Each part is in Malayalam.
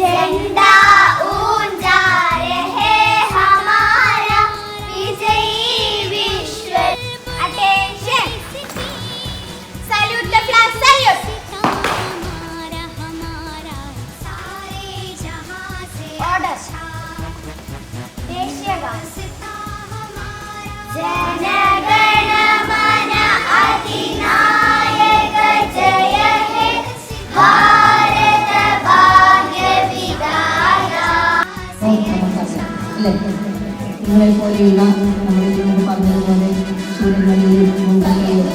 झंडा ऊंचा रहे हमारा विजयी विश्व। Attention, salute the flag, salute. Order, देशीय गान। जनगण मन अधिनायक जय हे भारत भाग्य विधाता। നിങ്ങളെ പോലെയുള്ള നമ്മൾ ഇതിനോട് പറഞ്ഞതുപോലെ സൂര്യനെയും മുണ്ടനെയും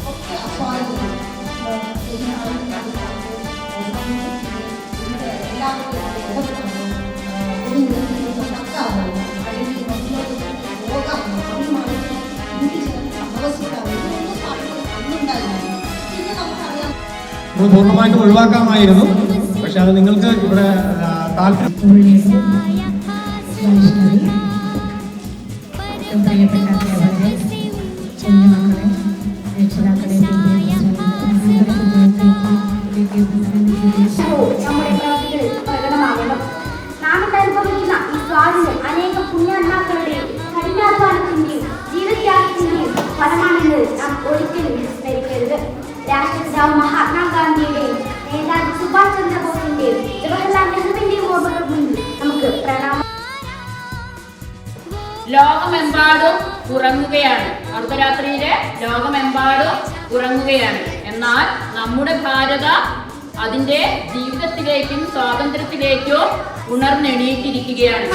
ഒക്കെ അപ്പാടും പൂർണ്ണമായിട്ടും ഒഴിവാക്കാമായിരുന്നു. പക്ഷെ അത് നിങ്ങൾക്ക് ഇവിടെ താല്പര്യം. പ്രിയപ്പെട്ട അധ്യാപകരെ, കുഞ്ഞുമക്കളെ, രക്ഷിതാക്കളെ, നമ്മുടെ പ്രവൃത്തികളിൽ പ്രകടമാകണം. നാം അനുഭവിക്കുന്ന ഈ സ്വാധീനം അനേകം പുണ്യാത്മാക്കളുടെയും കഠിനാധ്വാനത്തിന്റെയും ജീവിതത്യാഗത്തിന്റെയും ഫലമാണെന്ന് നാം ഒരിക്കലും വിസ്മരിക്കരുത്. രാഷ്ട്രപിതാവ് മഹാത്മാഗാന്ധിയുടെയും നേതാജി സുഭാഷ് ചന്ദ്രബോസിന്റെയും ജവഹർലാൽ നെഹ്റുവിന്റെയും ഓർമ്മകൾ മുന്നിൽ നമുക്ക് പ്രണാമം. ലോകമെമ്പാടും ഉറങ്ങുകയാണ്. അർദ്ധരാത്രിയിലെ ലോകമെമ്പാടും ഉറങ്ങുകയാണ്. എന്നാൽ നമ്മുടെ ഭാരതം അതിന്റെ ജീവിതത്തിലേക്കും സ്വാതന്ത്ര്യത്തിലേക്കും ഉണർന്നെണീറ്റിരിക്കുകയാണ്.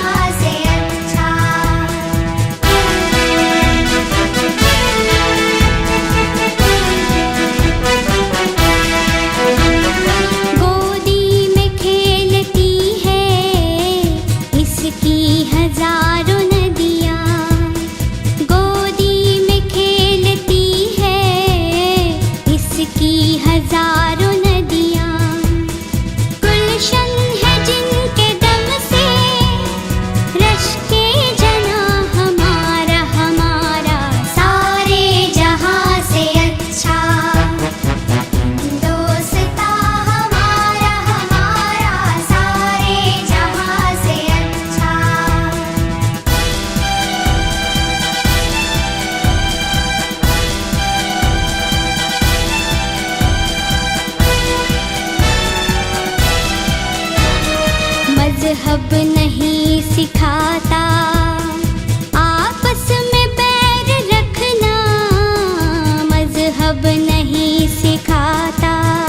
मज़हब